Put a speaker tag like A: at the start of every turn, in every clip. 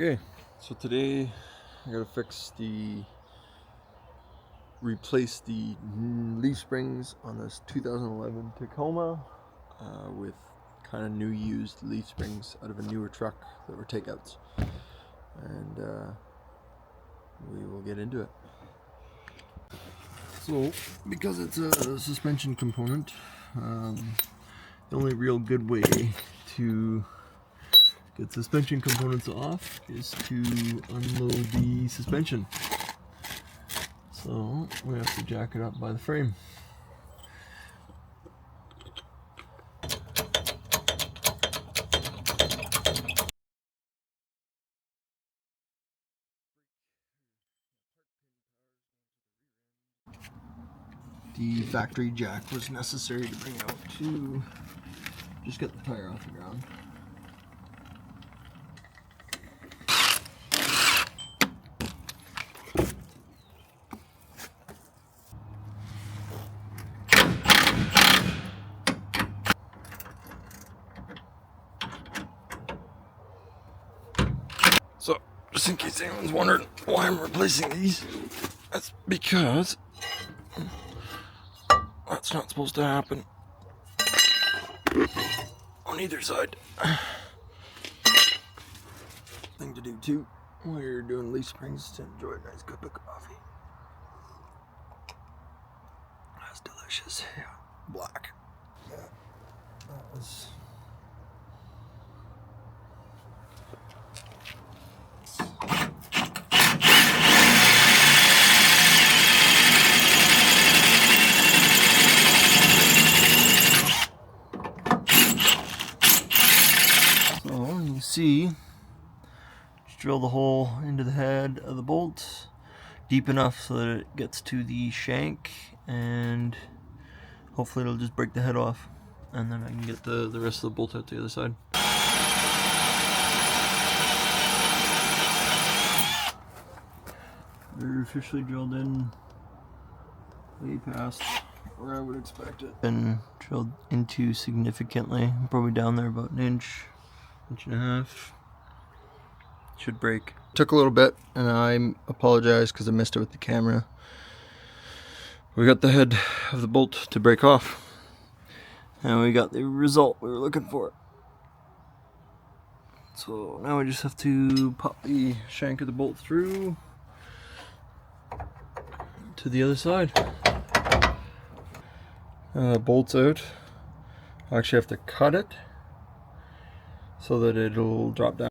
A: Okay, so today I gotta replace the leaf springs on this 2011 Tacoma with kind of new used leaf springs out of a newer truck that were takeouts, and we will get into it. So, because it's a suspension component, the only real good way to get suspension components off is to unload the suspension. So we have to jack it up by the frame. The factory jack was necessary to bring out to just get the tire off the ground. So, just in case anyone's wondering why I'm replacing these, that's because that's not supposed to happen on either side. Thing to do too while you're doing leaf springs to enjoy a nice cup of coffee. That's delicious. Yeah, black. Yeah, that was. So you see, just drill the hole into the head of the bolt deep enough so that it gets to the shank, and hopefully it'll just break the head off, and then I can get the rest of the bolt out the other side. They're officially drilled in way past where I would expect it. Been drilled into significantly, probably down there about an inch and a half. Should break. Took a little bit, and I apologize because I missed it with the camera. We got the head of the bolt to break off, and we got the result we were looking for. So now we just have to pop the shank of the bolt through to the other side. Bolt's out. I actually have to cut it so that it'll drop down.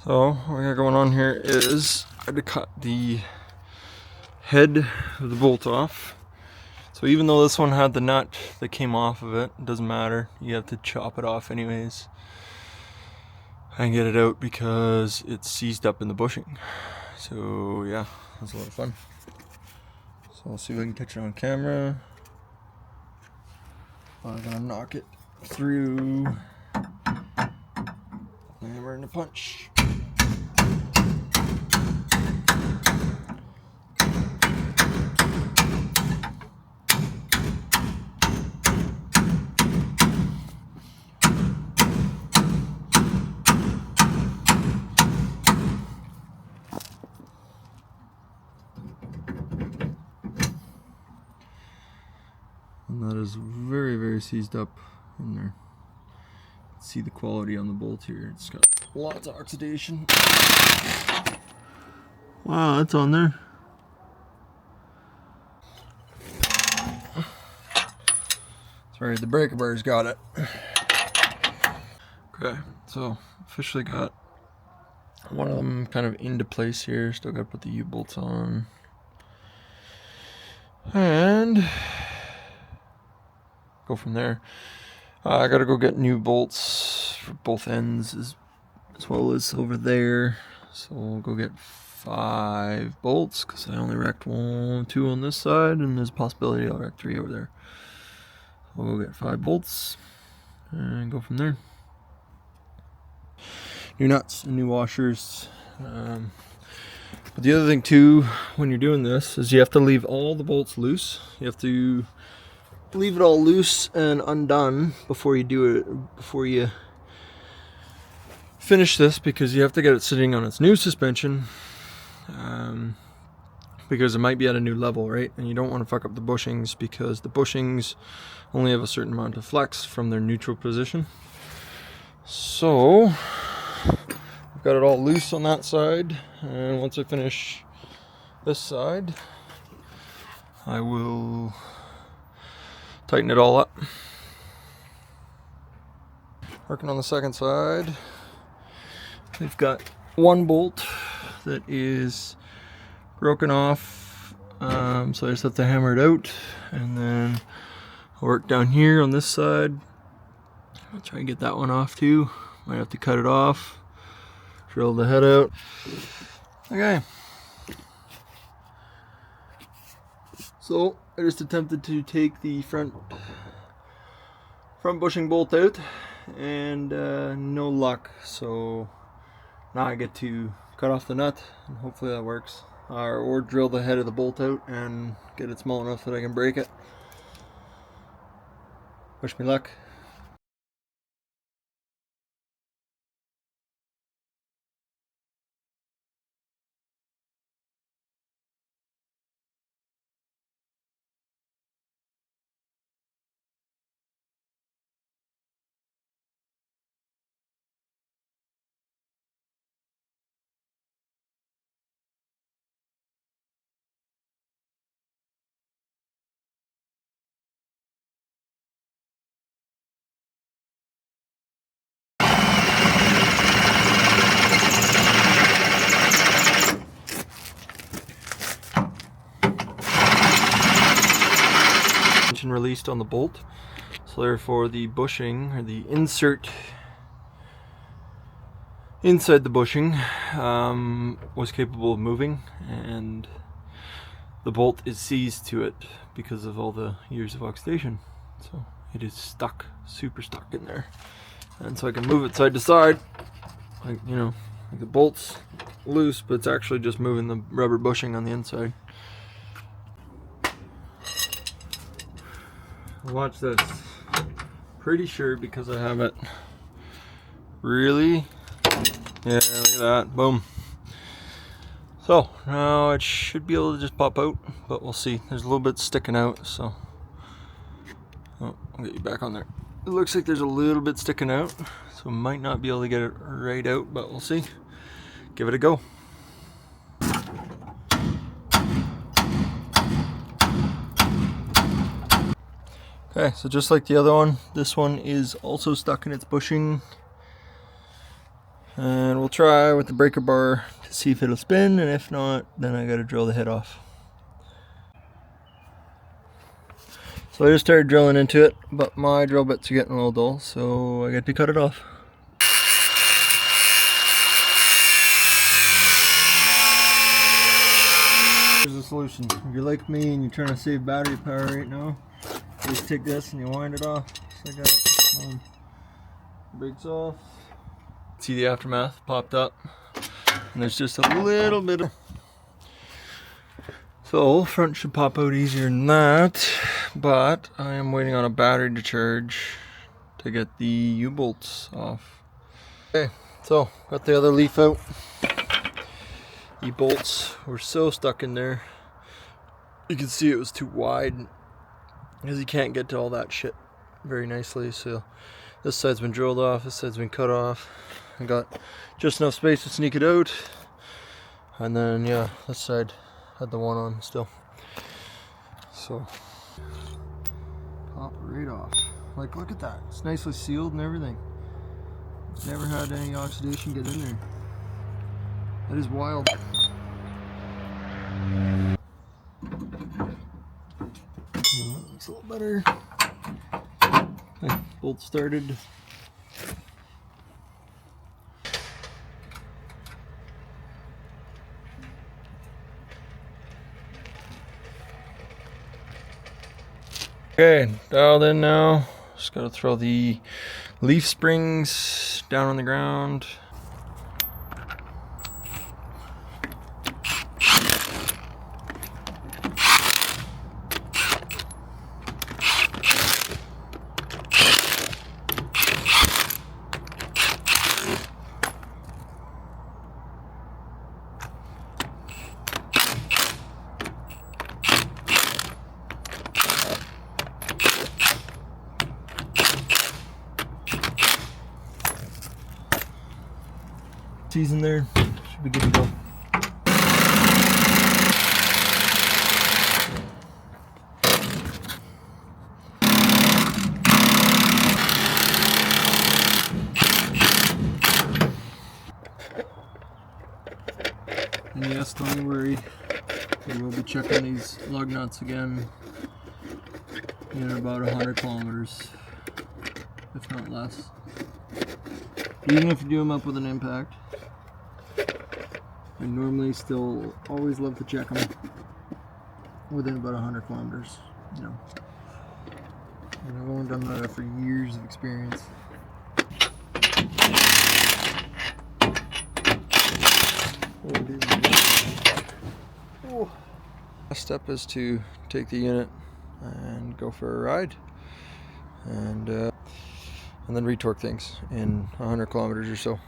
A: So what I got going on here is I had to cut the head of the bolt off. So even though this one had the nut that came off of it, it doesn't matter. You have to chop it off anyways and get it out because it's seized up in the bushing. So yeah, that's a lot of fun. So I'll see if I can catch it on camera. I'm gonna knock it through the hammer and a punch. And that is very, very seized up in there. See the quality on the bolt here. It's got lots of oxidation. Wow, that's on there. Sorry, the breaker bar's got it. Okay, so officially got one of them kind of into place here. Still gotta put the U-bolts on. And go from there. I gotta go get new bolts for both ends as well as over there. So we'll go get 5 bolts because I only wrecked 2 on this side, and there's a possibility I'll wreck 3 over there. We'll get 5 bolts and go from there. New nuts and new washers. But the other thing too, when you're doing this, is you have to leave all the bolts loose. You have to leave it all loose and undone before you do it, before you finish this, because you have to get it sitting on its new suspension, because it might be at a new level, right? And you don't want to fuck up the bushings, because the bushings only have a certain amount of flex from their neutral position. So I've got it all loose on that side, and once I finish this side, I will tighten it all up. Working on the second side, we've got 1 bolt that is broken off, so I just have to hammer it out, and then I'll work down here on this side. I'll try and get that one off too. Might have to cut it off, drill the head out. Okay. So I just attempted to take the front bushing bolt out, and no luck. So now I get to cut off the nut, and hopefully that works. Or drill the head of the bolt out and get it small enough that I can break it. Wish me luck. Released on the bolt, so therefore the bushing, or the insert inside the bushing, was capable of moving, and the bolt is seized to it because of all the years of oxidation. So it is stuck, super stuck in there, and so I can move it side to side, like, you know, like the bolt's loose, but it's actually just moving the rubber bushing on the inside. Watch this. Pretty sure, because I have it really, yeah, look at that, boom. So now it should be able to just pop out, but we'll see. There's a little bit sticking out, so I'll get you back on there. It looks like there's a little bit sticking out, so might not be able to get it right out, but we'll see. Give it a go. Okay, so just like the other one, this one is also stuck in its bushing. And we'll try with the breaker bar to see if it'll spin, and if not, then I gotta drill the head off. So I just started drilling into it, but my drill bits are getting a little dull, so I get to cut it off. Here's the solution. If you're like me and you're trying to save battery power right now, you just take this and you wind it off, just like that. Breaks off. See the aftermath popped up, and there's just a little bit of... So front should pop out easier than that, but I am waiting on a battery to charge to get the U-bolts off. Okay, so got the other leaf out. The bolts were so stuck in there. You can see it was too wide, because you can't get to all that shit very nicely. So this side's been drilled off, this side's been cut off. I got just enough space to sneak it out, and then yeah, this side had the one on still. So pop it right off. Like, look at that, it's nicely sealed and everything. It's never had any oxidation get in there. That is wild. It's a little better. Okay, bolt started. Okay, dialed in now. Just gotta throw the leaf springs down on the ground. Season there, should be good to go. And yes, don't worry, we will be checking these lug nuts again in about 100 kilometers, if not less. Even if you do them up with an impact, I normally still always love to check them within about 100 kilometers, you know. And I've only done that after years of experience. Last step is to take the unit and go for a ride, and then retorque things in 100 kilometers or so.